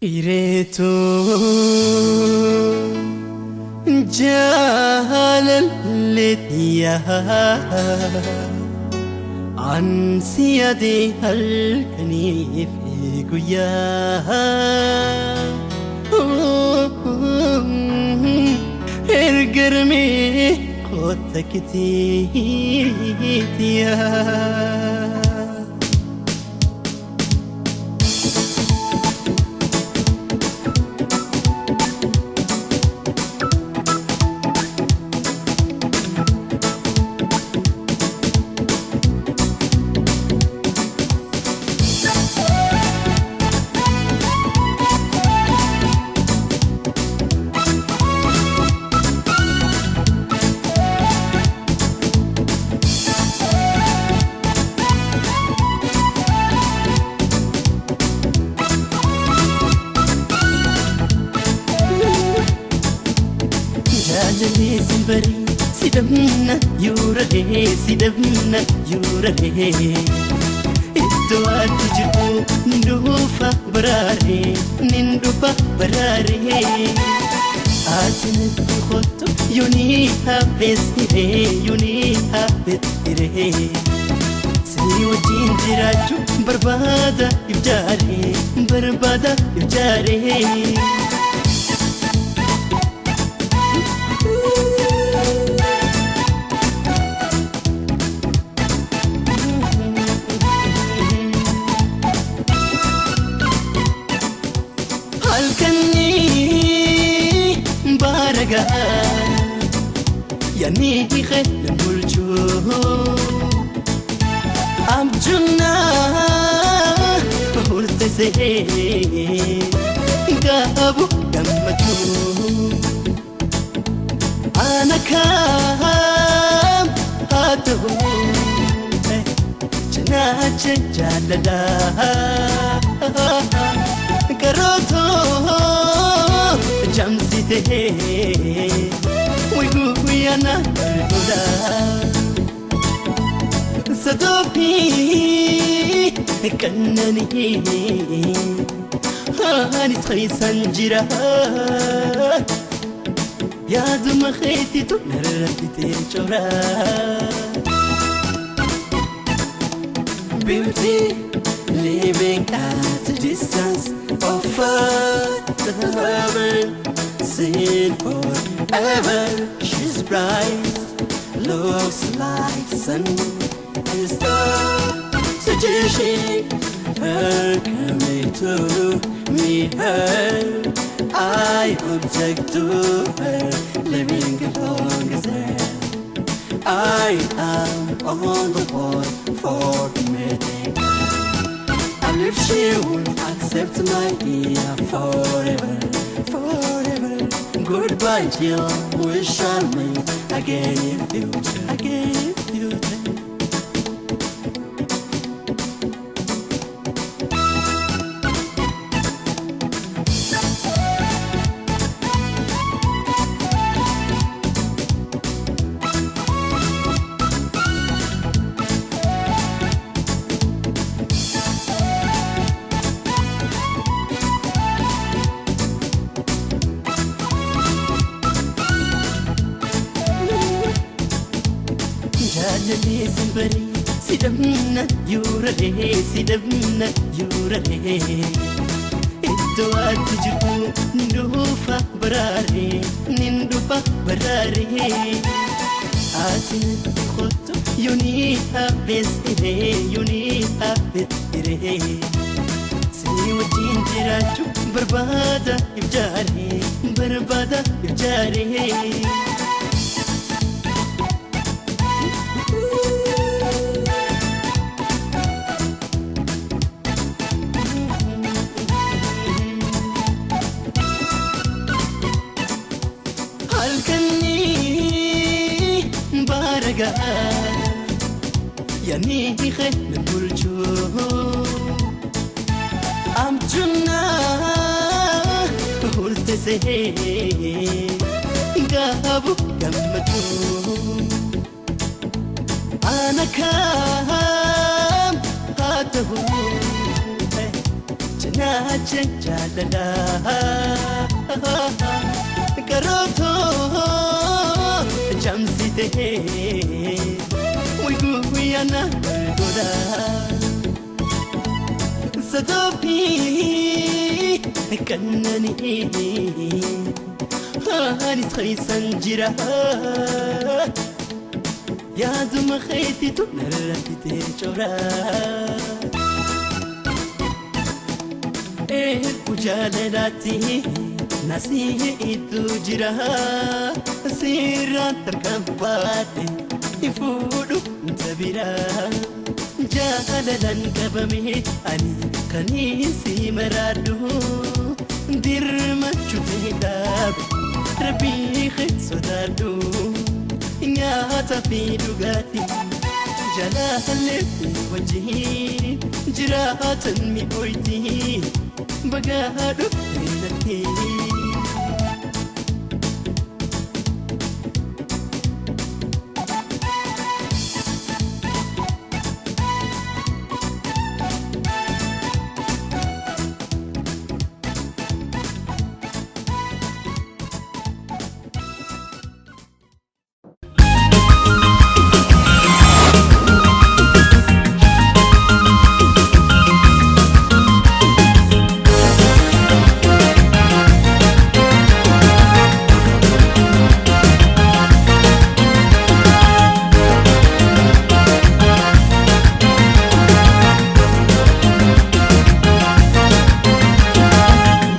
إيريتو جاللتيا عن سيادي هالكني في قيا إرقرمي قوتك تيتيا جاللي سنبري سيدمنا يورده سيدمنا يورده الدوات تجربو ندوفا براري نندوفا براري آتنت خطو يونيها بسيره يونيها بسيره سني وجين جراجو بربادا يبجاري بربادا يبجاري halkani baraga yani khel mulchu amjuna hurtse gabu gamatu ana kam hatu janache jalala كروتو جمسيته ويقويانا الهدى صدوفي كنني هاني تخيسان جرا يا دم خيتي تنرفتي جورا Beauty living at a distance of heaven, seen forever. She's bright, looks like sun and star. Suggesting her coming to meet her. I object to her living along as her. I am on the board for meeting. And if she would accept my idea forever, forever. Goodbye till we shall meet again in future, again in future. جاللي سنبري سيدمنا يورده سيدمنا يورده الدوات تجربو ندوفا براري نندوفا براري آتنت خطو يونيها بسيره يونيها بسيره سني وجين جراجو بربادا يبجاري بربادا يبجاري halkani baraga yani khel mulchu amjuna hurtse gabu gamatu ana kam hatu Naacha jaalala karootoo jamsitee wayguuyana godha sadoofi kannanii anis khaysan jira yaaduma khaytitu narrafitee cora Ujalalati nasiitu jira sirraan tarkaanfaate ifuudhu tabira jaalalan qabame ani kaniisi maraadhu dirmachutee dhaabe rabbii kee sodaadhu nyaata fi dhugaatii jalalee wajjin jiraatan mi'ooyti Bagado pinati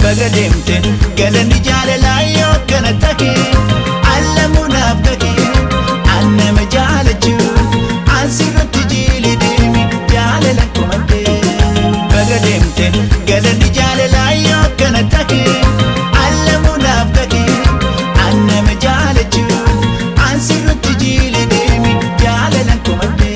Bagademte galani jaalala yoo kana take allamuudhaaf gage annama jaalachuuf asirratti jiili deemi jaalala kumadde. Bagademte galani jaalala yoo kana take allamuudhaaf gage annama jaalachuuf asirratti jiili deemi jaalala kumadde.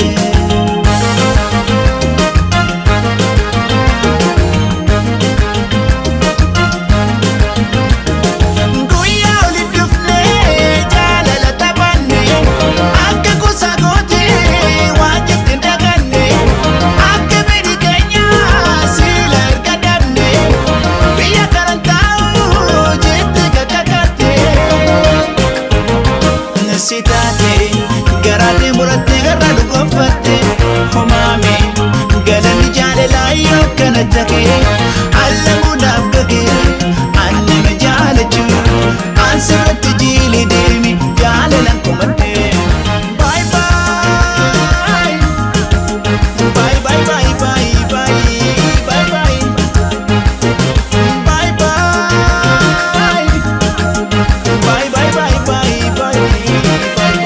Sitate garate murate garadu gofatte homame galani jaalala yoo kana take allamuudhaaf gage annama jaalachu asirratti jiili deemi jaalalan kumadde. Bye bye bye bye bye bye bye bye bye bye bye bye bye bye bye.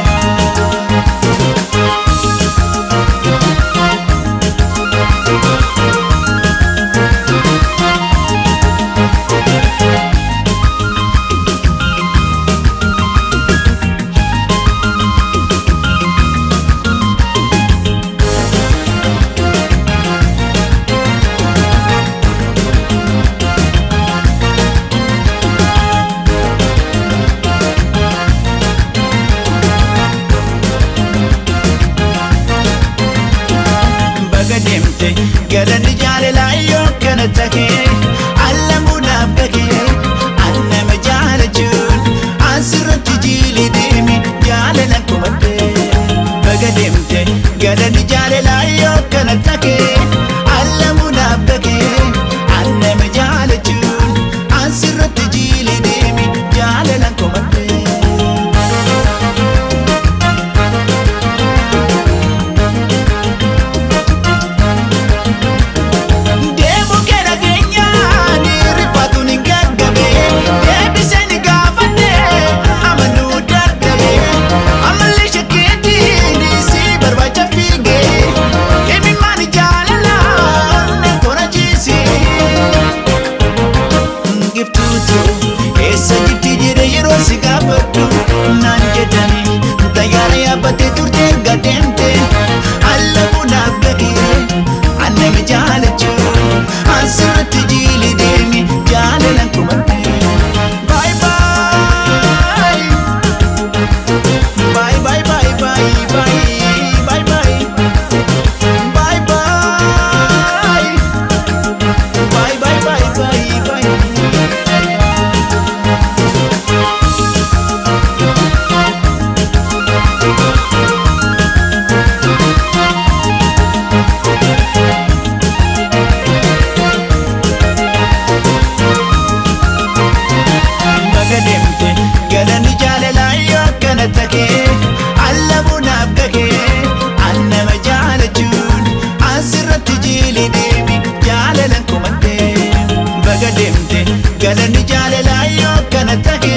galanni jaalalaa yoo kana ta'e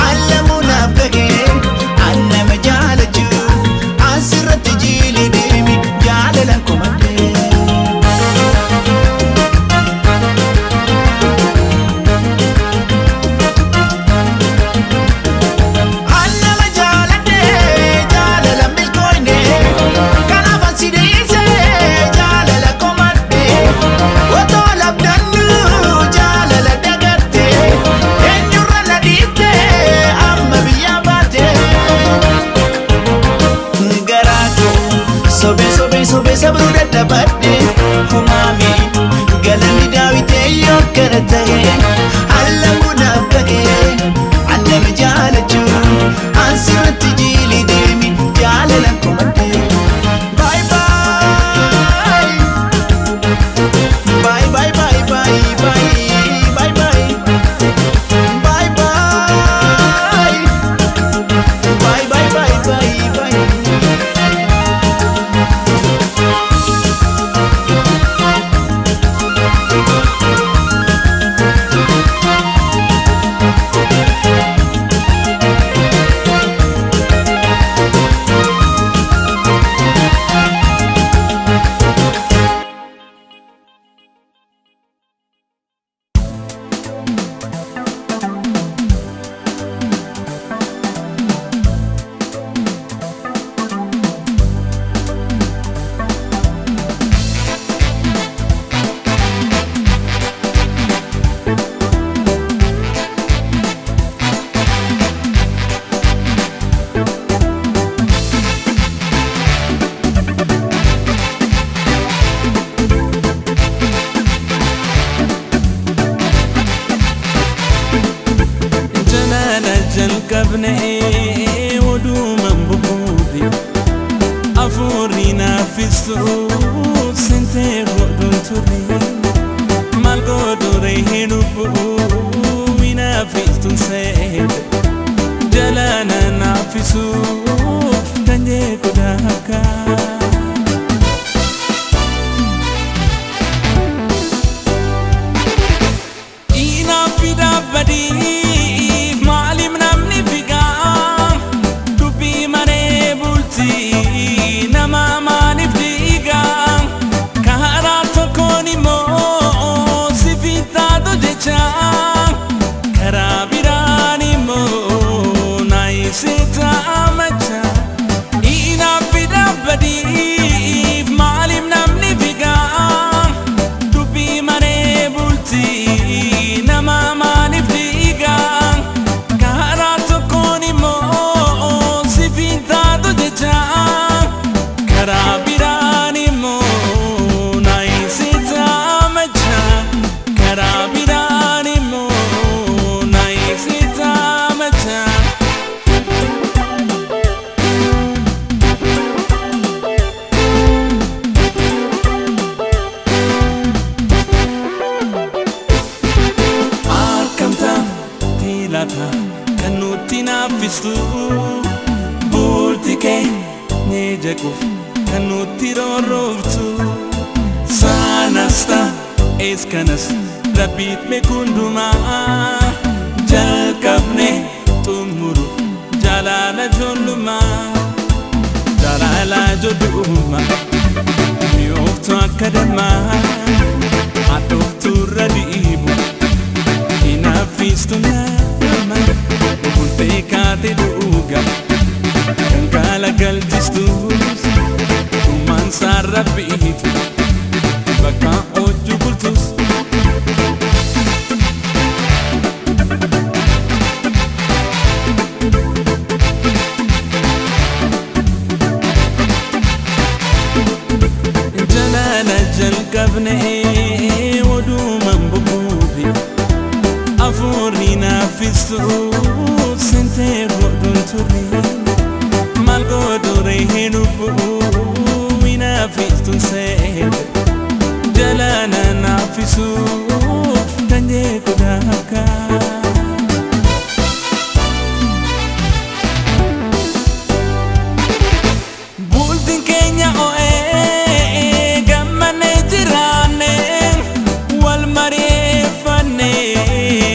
allamuunaaf ga'e annama jaalachuu asirratti jiili deemi jaalalan komadhee. Sobe sabru dadhabadhe humame galanni daawitee yoo kana ta'e allamuudhaaf ga'e annama jaalachuu asirratti jiili deemi jaalalan komadhee. Bye bye bye bye bye bye bye bye bye bye bye bye bye bye bye. jalqabnee wadumaan bubuuti afuurri naafisuu sentee godhuun turre maal godhuree hin uffuu minaafistuun seete jalaana naafisuuf kan jeeku daakaa. Kan nuti naafistu bulti keenya jechuuf kan nuti roorrooftu saanasta eeskanas rabbiit meekundumaa jalqabne xumuruuf jaalala ijoollummaa jaalala ijoollummaa mi'ooftu akka dammaa addoofturra dhiibu hinaafistu Bultee kaatee dhuga kan kaala galchistus dhumaan saarra biitu bakka hojju bultus. Jalaala jalqabnee wadumaan bubuuti afuurri naafisuu sentee godhuun turre maal godhuree hin uffuu minaafistuun seete jalaana naafisuuf kan jeeku daakaa. Bultiin keenya oo'ee gammannee jiraanne wal mari'effannee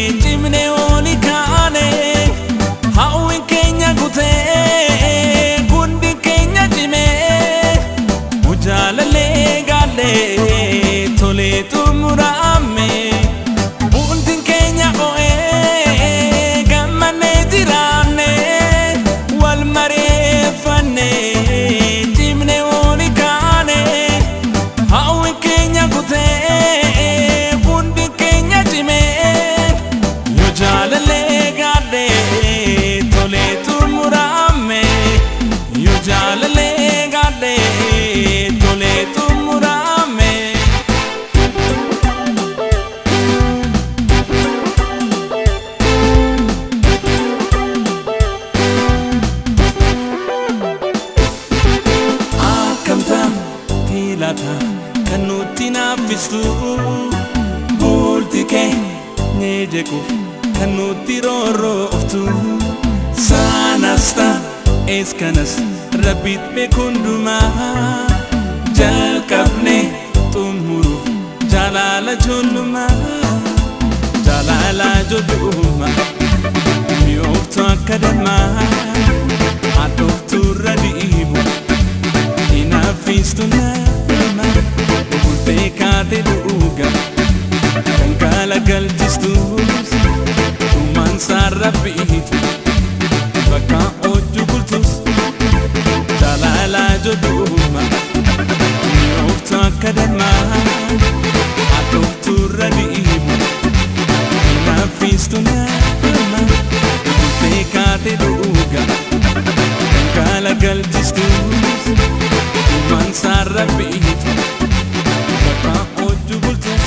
jequuf kan nuti roorrooftu saanasta eeskanas rabbiit beekundumaa jalqabne xumuruuf jaalala ijoollummaa jaalala ijoollummaa mi'ooftu akka dammaa addoofturra dhiibu hinaffistu nama bultee kaate dhuga kan galagalchistus dhumaan saarra biitu bakka hojju bultus jaalala ijoollummaa mi'ooftu akka dammaa addoofturra dhiibu hinaffistu nama bultee kaate dhuga kan galagalchistus dhumaan saarra biitu bakka hojju bultus.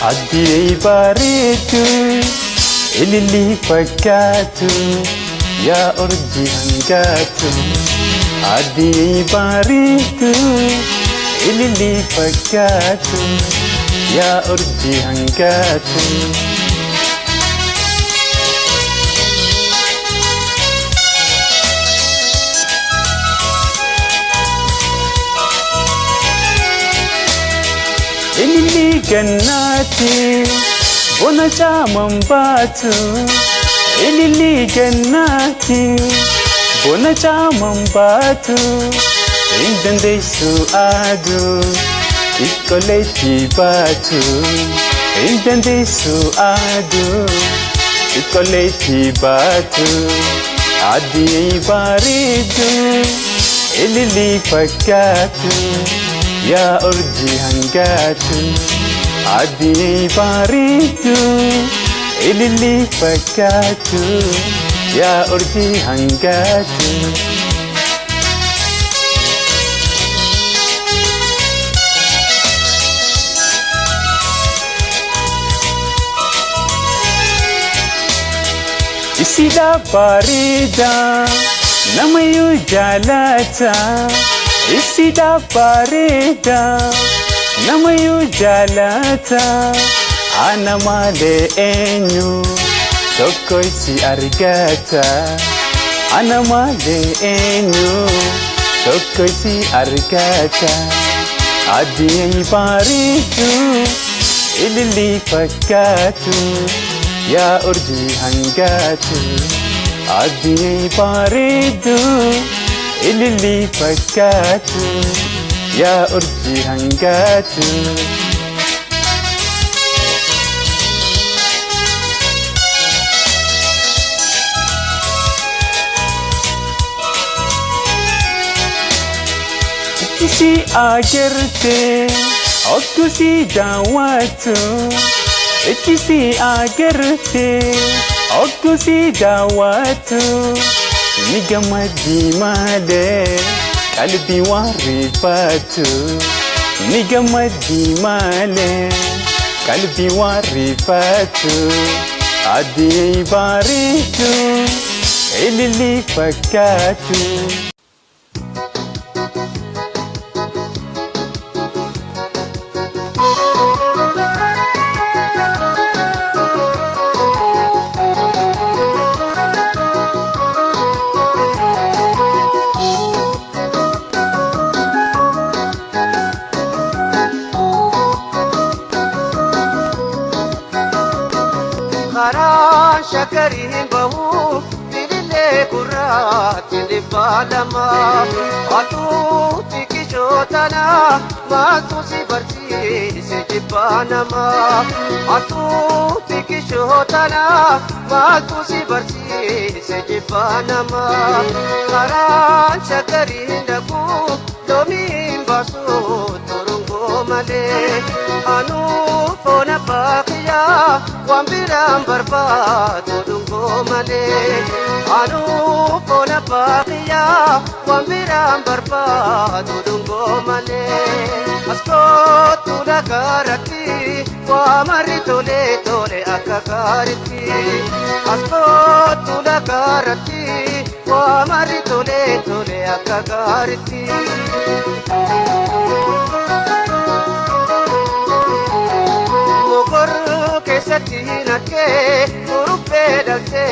Addi bareedu ililli fakkaatu yaa urjii hangaatu. Addi bareedu ililli fakkaatu yaa urjii hangaatu. Ililli gannati bona chaman batu. Ililli gannati bona chaman batu. Indandaisu adu ikkoleti batu. Indandaisu adu ikkoleti batu. Addi bareedu ililli fakkaatu yaa urjii hangaatu. Addi bareedu ililli fakkaatu yaa urjii hangaatu. Isida bareeda namayyuu jaalata. Isida bareeda namayyuu jaalata. Ana malee eenyu tokko si argata. Ana malee eenyu tokko si argata. Addi bareedu ililli fakkaatu yaa urjii hangaatu. Addi bareedu ililli fakkaatu yaa urjii hangaatu. Ittisi agerte okkusi daawwatu. Ittisi agerte okkusi daawwatu. Ni gammaddi malee qalbii waan rifatu. Ni gammaddi malee qalbii waan rifatu. Addi bareedu ililli fakkaatu. Shakarin bahu dilile kurat dilbalama. Atu tikishotana matu si barsi se jibanama. Atu tikishotana matu si barsi se jibanama. Karan shakarin daku domin basu turungo male. Anu fona bakiya wambiram barbadu dungo male. Anu fona bakiya wambiram barbadu dungo male. Askotu lagarati wamari tole tole akakariti. Askotu lagarati wamari tole tole akakariti. Satina ke urupe dalte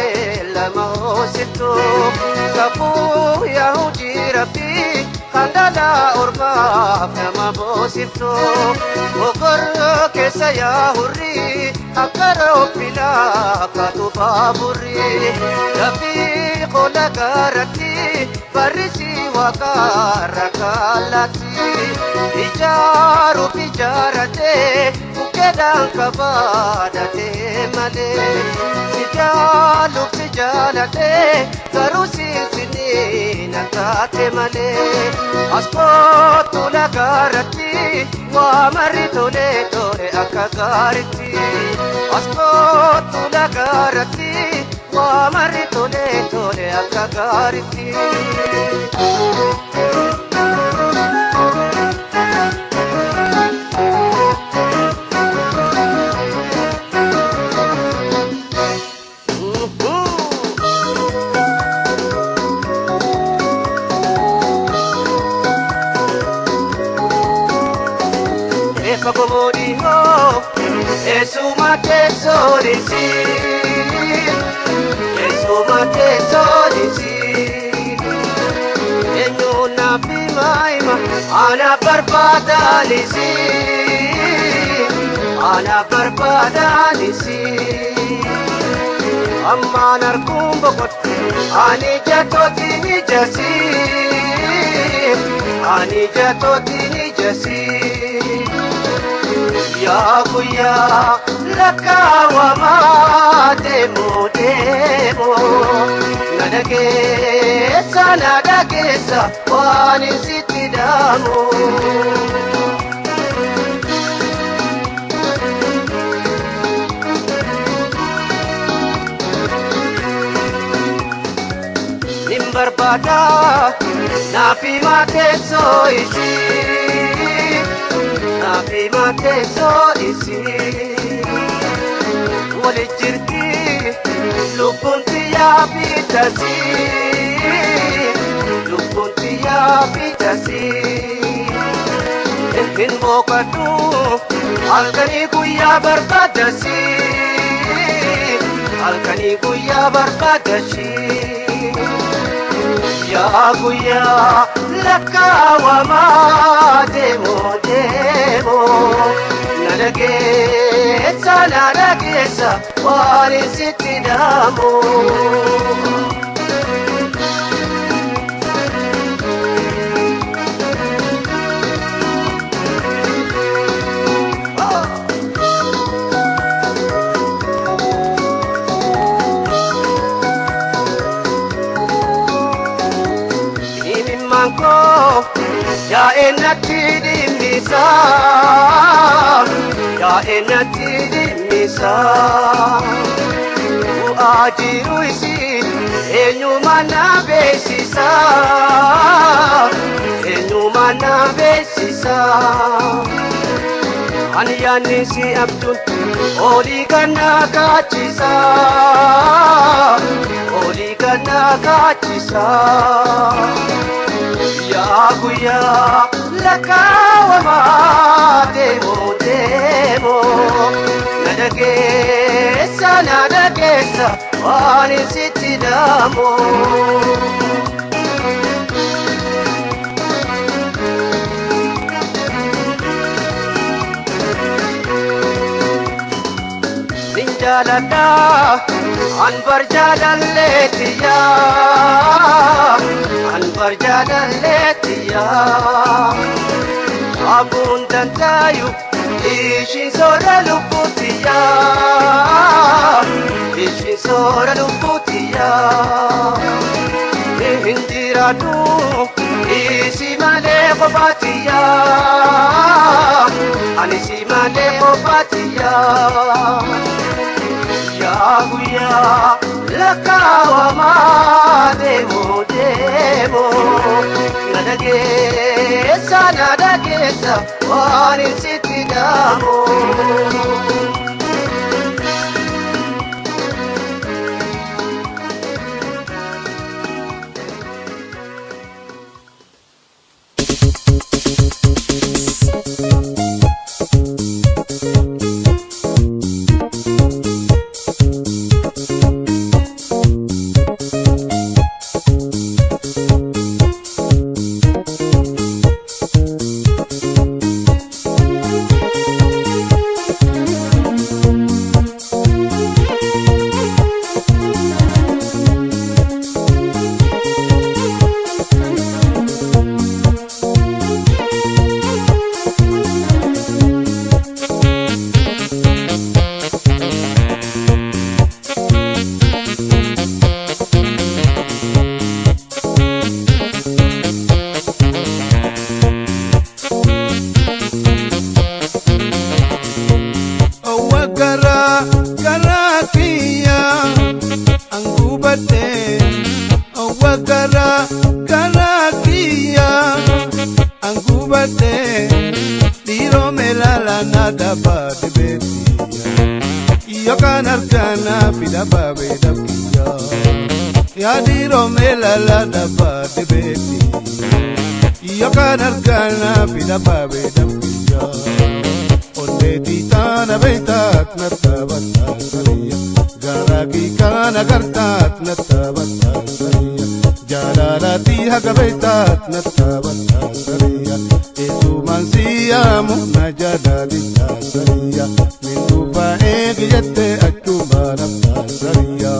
lama hosito. Kapu yahuji rabi kandala orma nama bosito. Ogor ke saya hurri akaro pila katu baburi. Dafi kola garati barisi wakara kalati Ijaru pijarate mukedan kabadate male Sijalu sijalate garusi sini nakate male Aspotu la garati wa marito le tore akagariti Aspotu la garati wa marito le tore akagariti Pagomodi ho, esuma tesorisi, esuma tesorisi. Enyo na bimaima, ana barbadalisi, ana barbadalisi. Amma narkumbokot, ani jatoti ni jasi, ani jatoti ni jasi. Ya kuya lakawa ma demo demo nadage sa wani sitidamo nimbarbada nafi mate soisi Nafi mate soisi Wali jirti Lubunti ya bitasi Lubunti ya bitasi Ehin mokatu Alkani guya barbadasi Alkani guya barbadasi Ya guya lakawa ma demo demo nadage sa wari sitidamo Ya enati dimisa Ya enati dimisa U ajiru isi Enyumana besisa Enyumana besisa Aniyani si abdun Oli kana kachisa Oli kana kachisa Ya guya lakawa ma demo demo nadage sa wani sitidamo Ninjalada anbar jadalletiya Anbar jadalletiya Abun dantayu ishin sora luputiya Ishin sora luputiya Hindiradu isi male kopatiya Anisi male kopatiya Ya guya lakawa ma demo demo nadage sa wani sitidamo wakara karakia angubate diro melala nada badebetia yokan argana pida babe dakia ya diro melala nada badebetia yokan argana pida babe dakia onde titana beitat natabata saria garaki kana kartat natabata saria jalalati hagabeitat natabata saria etu mansia muna jadalita saria mindupa egiyete achumana saria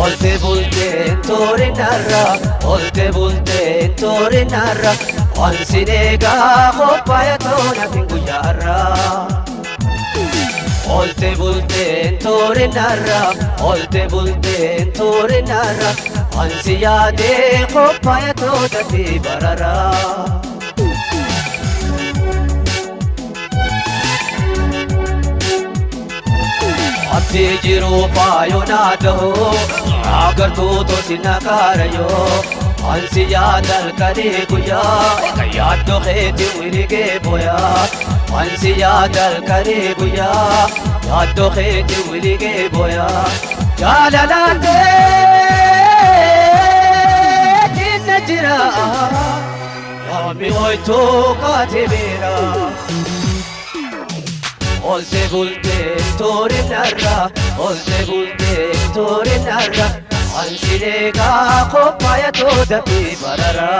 olte bulteen toorinarra olte bulteen toorinarra wansin eegaa qophaayatoona fin guyyaarra olte bulteen toorinarra olte bulteen toorinarra wansi yaadee qophaayatoota fi barara abdi jiru paayonaadaho agartuutu sinakaarayo ansi yaadal kadee guyyaa yaaddo keeti wiligee boyaa ansi yaadal kadee guyyaa yaaddo keeti wiligee boyaa jaalalaatee dinna jira yaami hoytuu kaatibeera olte bulteen toorinarra olte bulteen toorinarra wansin eegaa qophaayatoota fi barara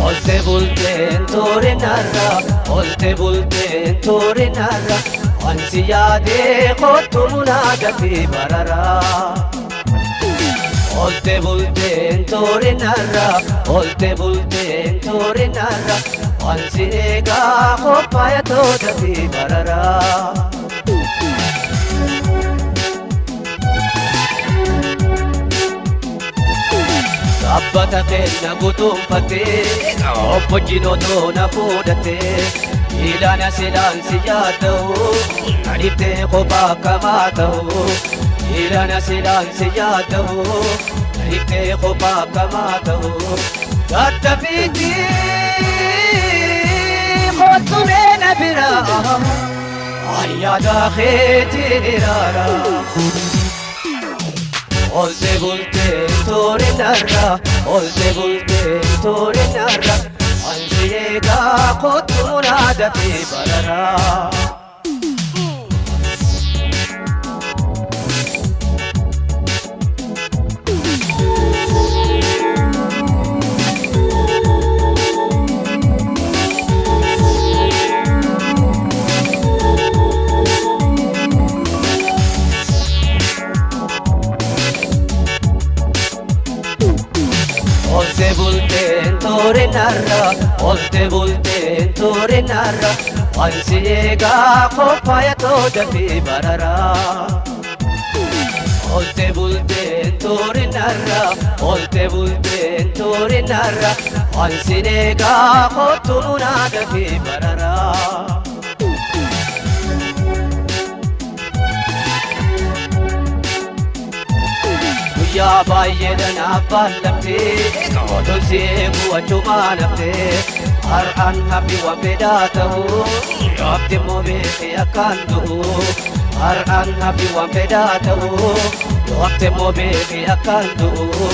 olte bulteen toorinarra olte bulteen toorinarra wansi yaadee kottu munaada fi barara olte bulteen toorinarra olte bulteen toorinarra wansin eegaa qophaayatoota fi barara Abbata kenna gutuunfattee obbo Jinotoo na fuudhattee ilaana silaan si yaada'u kadhiftee kophaa akkamaa ta'u ilaana silaan si yaada'u kadhiftee kophaa akkamaa ta'u gaddafiitii kottumee na biraa ayyaada keetiin iraara olte bulteen toorinarra olte bulteen toorinarra wansi eegaa kottu munaada fi barara olte bulteen toorinarra olte bulteen toorinarra wansi eegaa qophaayatoota fi barara olte bulteen toorinarra olte bulteen toorinarra wansin eegaa kottu munaada fi barara guyyaa baay'eedhaan abbaallamtee oduun seequu achumaa naftee har'aan hafi waan fedhaa ta'uu yoobti immoo beekee akkaan du'uu har'aan hafi waan fedhaa ta'uu yoobti immoo beekee akkaan du'uu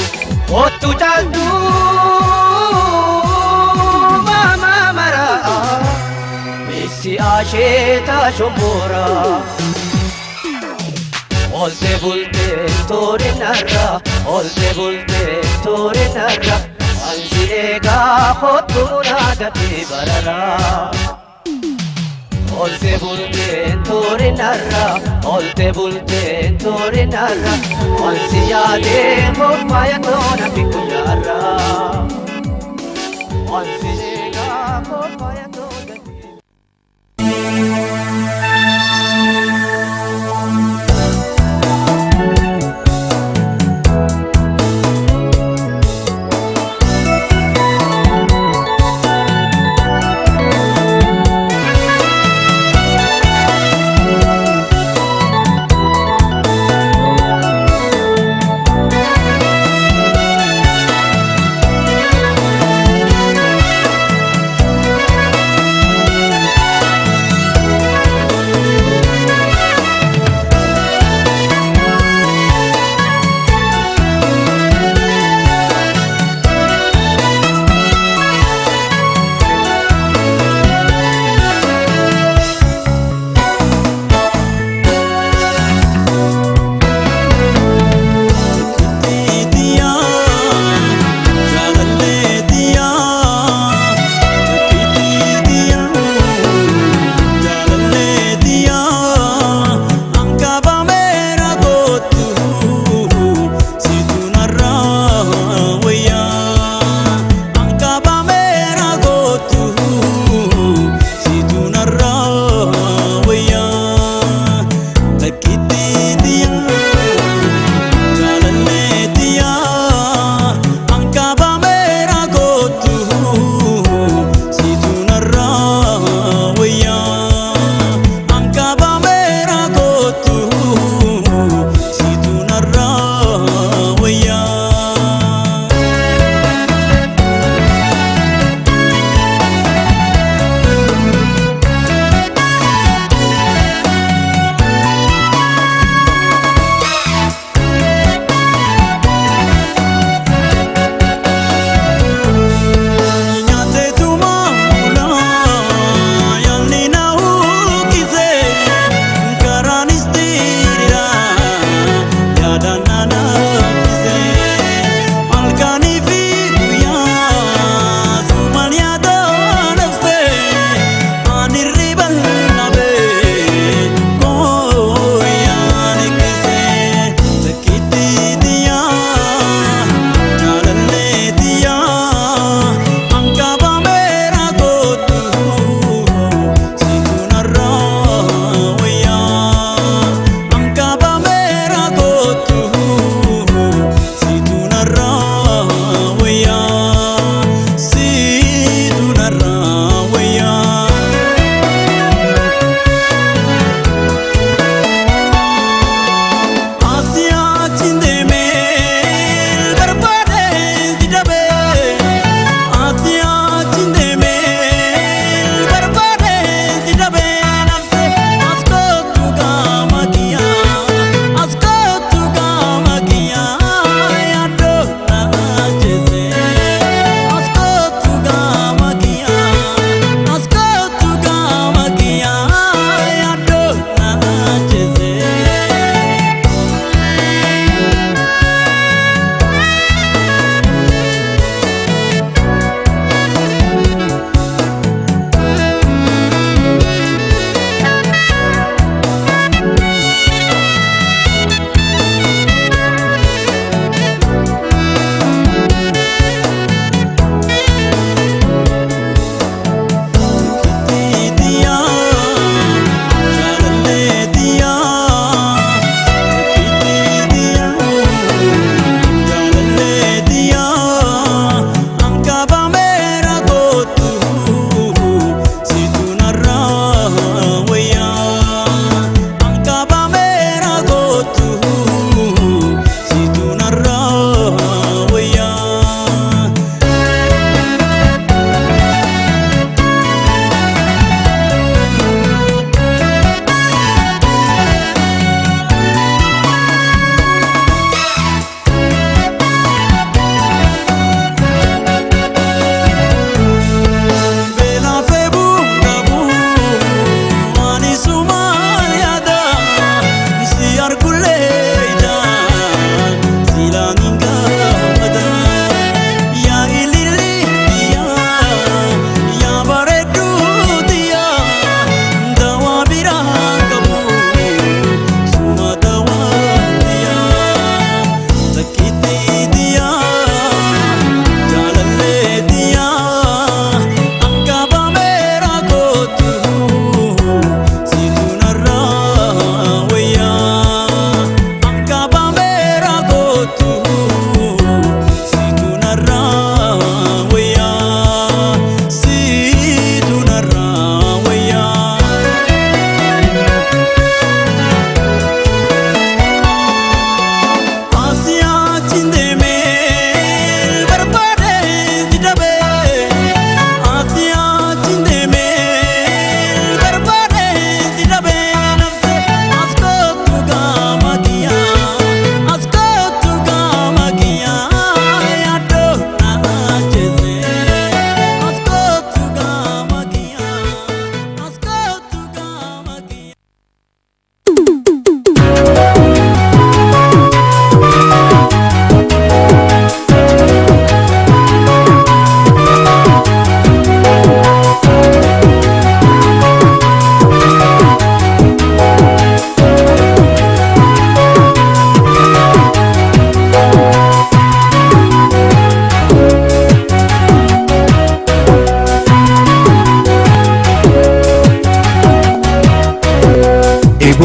kottu caaltuu maamaa maraa beeksi asheetaa shomboraa olte bulteen toorinarra olte bulteen toorinarra wansi eegaa kottu munaada fi barara olte bulteen toorinarra olte bulteen toorinarra wansi yaadee qophaayatoona fi guyyaarra wansi eegaa qophaayatoona fi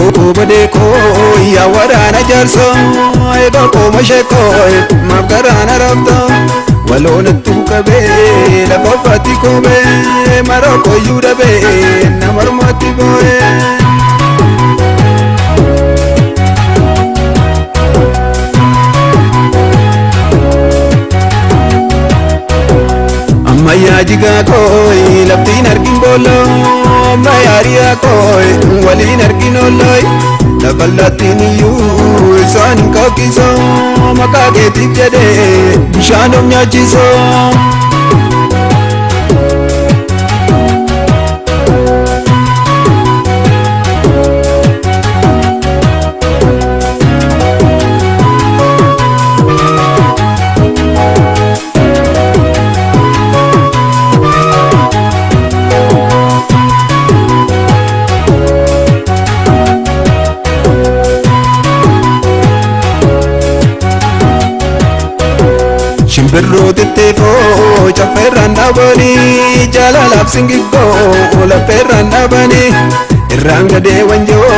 Eeboo badee koo yaa waraana jaarsoo eeboo koo mashee koo maaf garaana rabdoo waloonattu qabee lafa uffaatti koomee maroo kooyyuu dhabee nama ormaatti boo'ee. Ammayyaa jigaa kooy laftiin argin booloo ammayyaa riyaa kooy waliin argin oolooy laballattiin iyyuu isaan hin kakkisoo maqaa keetiif jedhee bishaan of nyaachisoo. Shimbirroo xixiqqoo cafeerraan dhaabanii jaalalaaf singiggoo lafeerraan dhaabanii irraan gadee wanjoo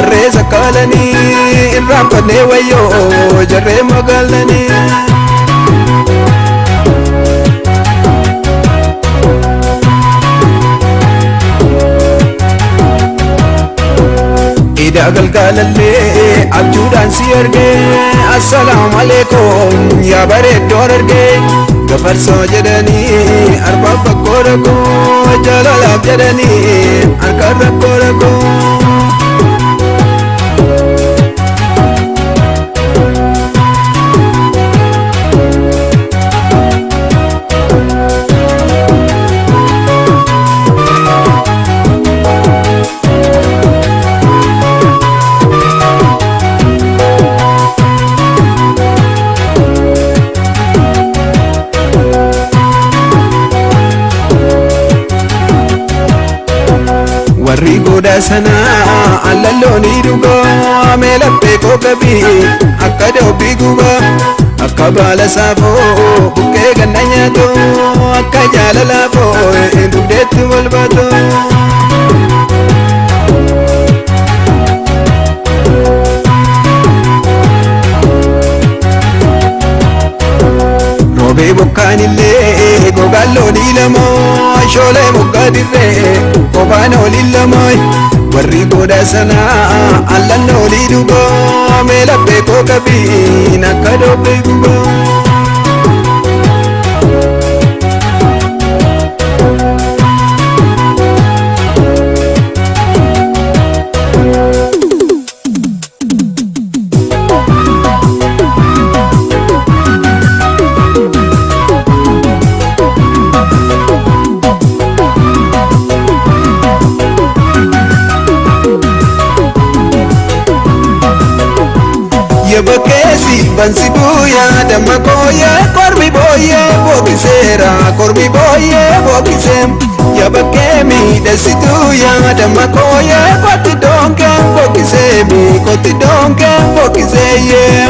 arreessa kaalanii irraan fannee wayyoo jarree magaalanii. Ida galgalallee abjuudhaan si argee assalaamu alaikum yaa bareeddoo argee gafarsoo jedhanii arbaaf bakkoo dhaqoo jaalalaaf jedhanii harkaan rakkoo dhaqoo. Warri goda sana allalloon hidhugoo meelappee koo qabii akka dhoobbii gubaa akka baala saafoo buqqee ganna nyaatoo akka jaalalaafoo dugdeetti wal baatoo. Roobee bokkaanillee gogaan loonii lamoo shoolee moggaa dirree qophaan oliin lamoo warri goda sanaa allan olii dhugoo meelappee koo qabiin akka dhoobbii guboo. Bakkeesi bansi buuyaa damma kooyee kormi booyee bookiseera kormi booyee bookisee yaa bakkee miidhagsituu yaa damma kooyee kotti doonkee bookisee kotti doonkee bookisee yee.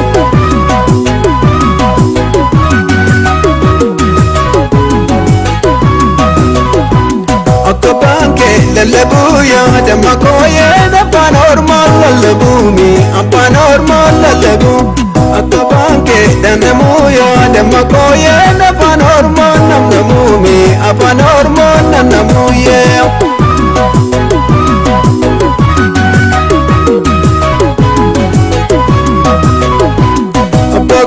Akka baankee lallabuuyaa damma kooyee abbaan ormaan lallabuumi abbaan ormaan lallabu akka baankee dannamuuyaa damma kooyee abbaan ormaan namnamuumi abbaan ormaan namnamuuyee.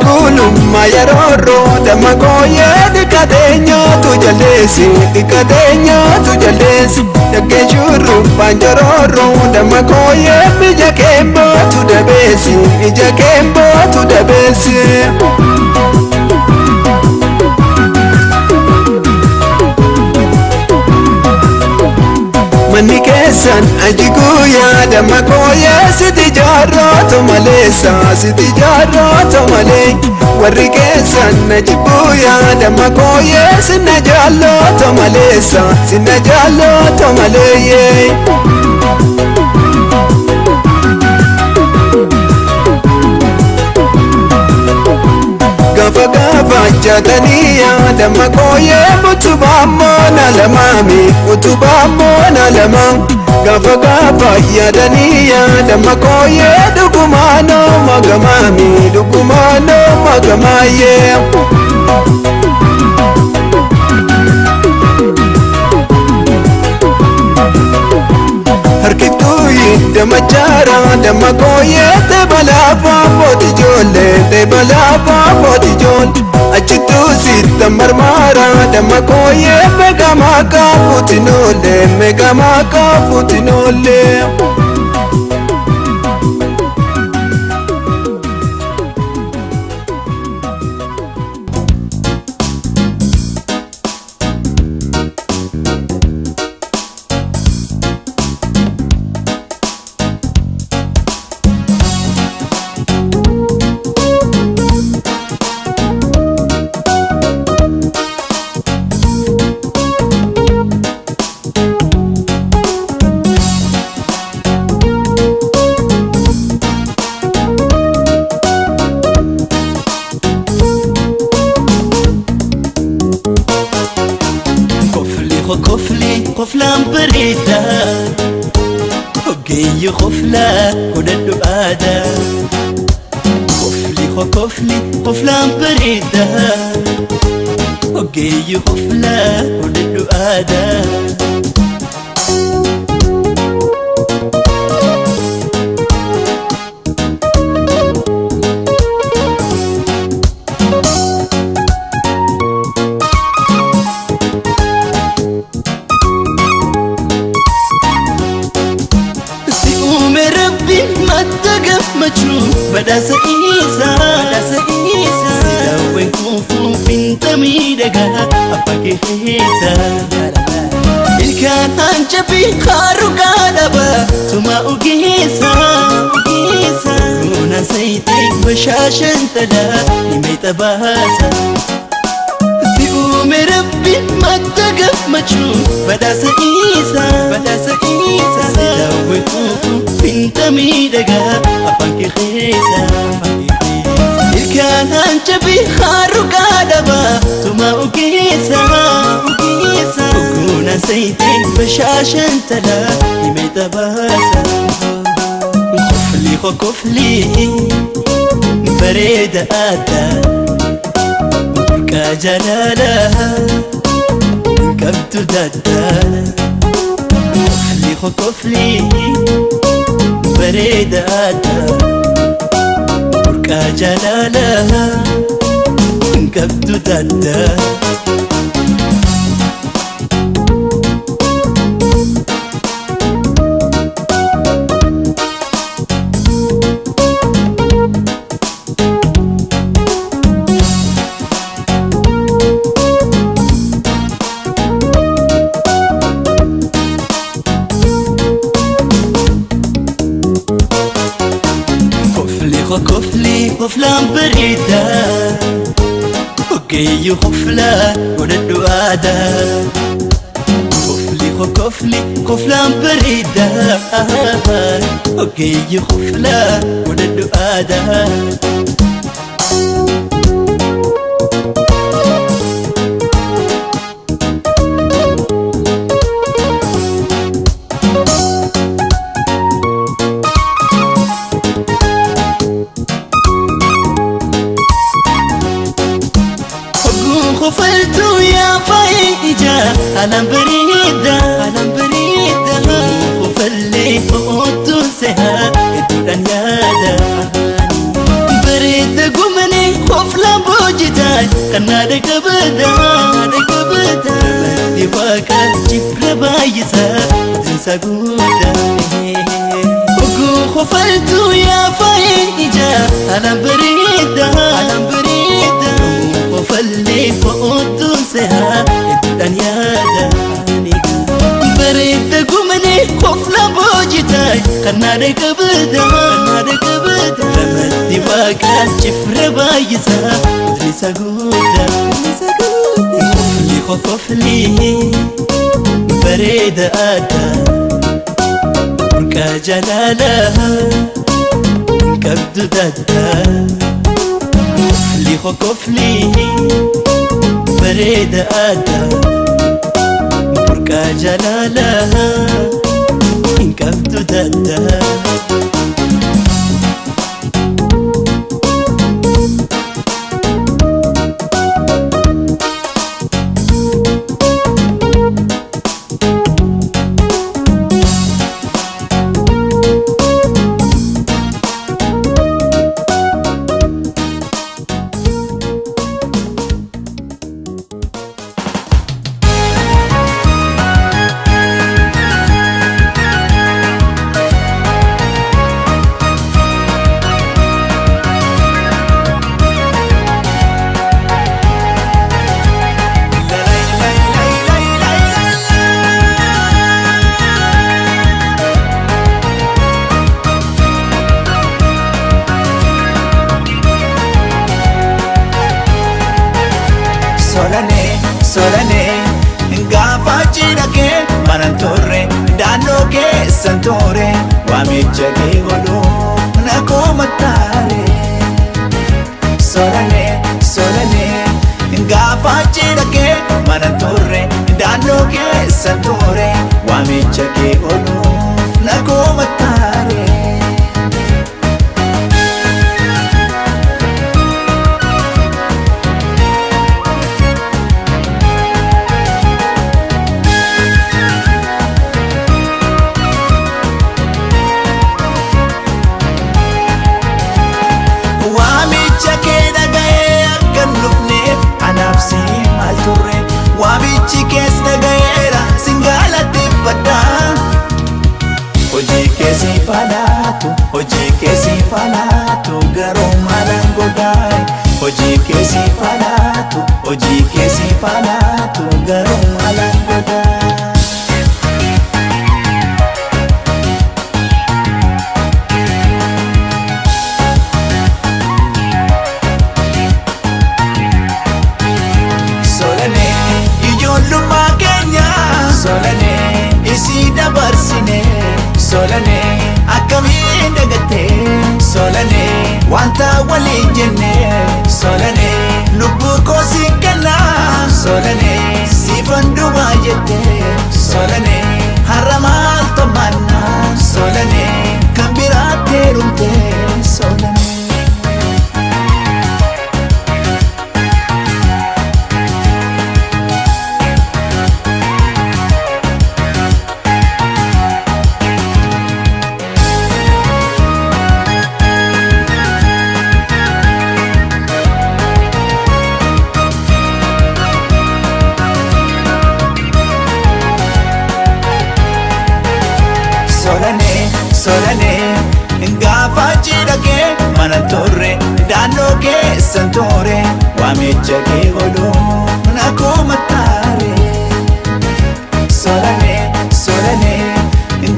Gulummaa yeroorroo damma kooyee dhiqateenyaatu jalleessi dhiqateenyaatu jalleessi dhaggeen shurrubbaan joroorroo damma kooyee ija keembootu dabeessi ija keembootu dabeessi. Manni keessan ajiguuyaa damma kooyee siti jaarrootu maleessa siti jaarrootu malee warri keessan ajiguuyaa damma kooyee sinna jaallootu maleessa sinna jaallootu maleeyyee. Gafa gafa jataniyaa damma kooyee utubaa moona lamaami utubaa moona. mana lama gafa gafa yaadanii yaadama kooyee dhugumaano magamaami dhugumaano magamaayee. Dama jara dama koye te balaba poti jole te balaba poti jol achitu sita marmara dama koye mega maka putinole قفلان بريدة وقي خفلة ودد آدا كفلي قفلان بريدة وقي خفلة ودد آدا بدأ سئيسا سيداوين كوفو بنت ميدقا أبقى حيسا الكان أنجبي خارو قادبا ثم أقيسا رونا سيتك بشاشن تدا نميت باسا سيقوم ربي مدقف مجروب بدأ سئيسا سيداوين كوفو بنت ميدقا أبقى حيسا الكان أنجبي خارو قادبا ثم أقيسا وكونا سيتك بشاشن تلا نميت باسا خفلي بريد آتا كجلالها كبت دادا خفلي بريد آتا كجلالها كبت دادا خفلان بريدة وقي خفلة ودد آدا خفلان بريدة وقي خفلة ودد آدا خفلتو يا فايجا ألم بريدة خفلي فوتو سها إدودان يادا بريدة قمني خفلا بوجدان كنا دكبدا ديواكا جفر بايسا تنسى قودا خفلتو يا فايجا ألم بريدة خفلي فوتو سها إدودان يادا بريدة قمني خفلا بوجدان كنا دكبدا ديواكا جفر بايسا تنسى قودا خفلي بريد آتا كجلالها كبد دادا خفلي بريد آتا yaa jalaala hin qabdu daddaa. Solane gaafa cidhake manan turre daannoo keessan ture waamicha kee godhuuf na komattaare. Solane gaafa cidhake manan turre daannoo keessan ture waamicha kee godhuuf na komattaare. Waamichi kees dhagayeera singalateeffadha. Hojii keessi falaatu garuu maalaan godhaay. Hojii keessi falaatu garuu maalaan godhaay. Solane isi dabarsine solane akkamiin dagatte solane wanta waliin jenne solane lubbuu koo si kenna solane siifan duwwaa jette solane har'a maal tomanna solane kan biraatti heerumte solane. Solane gaafa cidhake manan turre daannoo keessan ture waamicha kee godhuuf na komattaare. Solane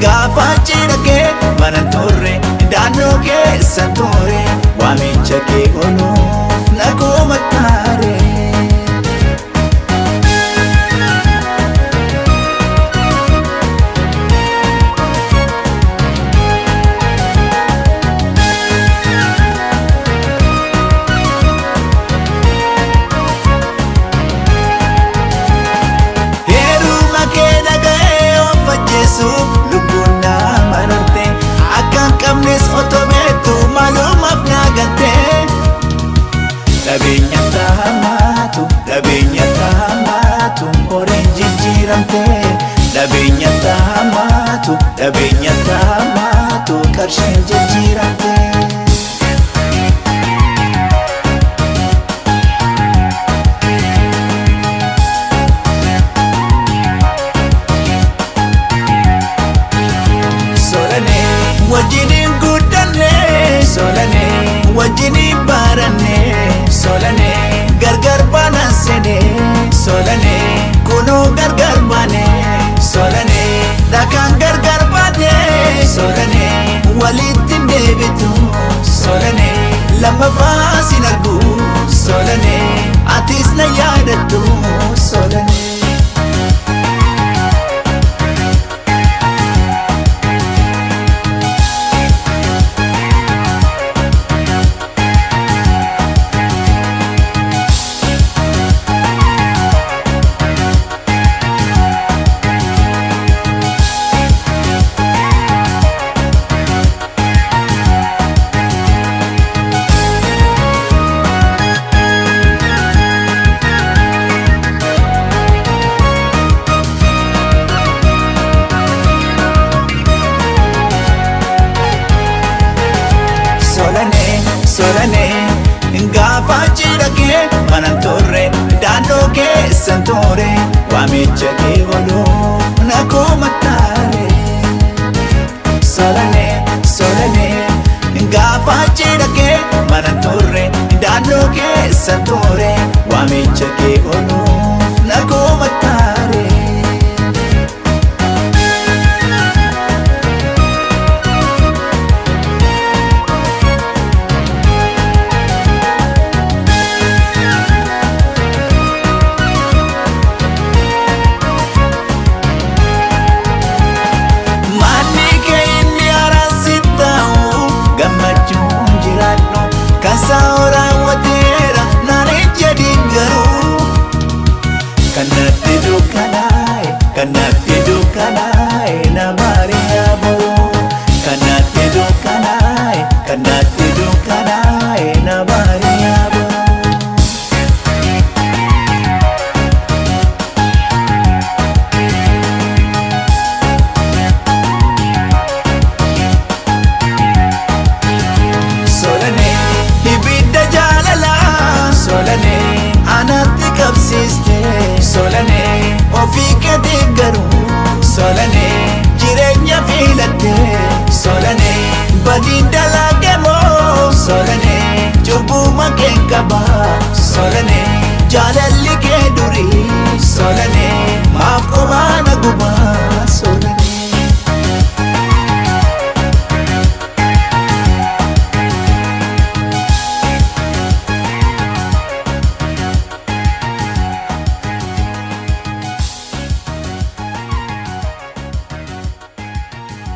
gaafa cidhake manan turre daannoo keessan ture waamicha kee godhuuf na komattaare. Lubbuun nama narte akkan qabnes otoo beektu maalumaaf naagante. Dhabeenya taamaatu horiin jijjiiramte. Dhabeenya taamaatu qarshiin jijjiiramte. Wajjiniin guddanne solane wajjiniin baranne solane gargar baanan sene solane kunoo gargar baane solane dhakaan gargar baate solane walitti deebitu solane lammaffaa sin argu solane atis na yaadattu solane. waamicha kee godhuuf na komattaare. Solane, solane, gaafa cidha kee mana turre daandoo keessa ture waamicha kee godhuuf na komattaare. Saora watera nane jadi garu kanatti dukanai na Maria bo kanatti dukanai na Maria bo. Solane, anatti qabsiiste. Solane, ofii keetii garuu. Solane, jireenya filatte. Solane, badii dalaage moo. Solane, cubbuma kee qaba. Solane, jaalalli kee durii. Solane, maaf qomaa na guba.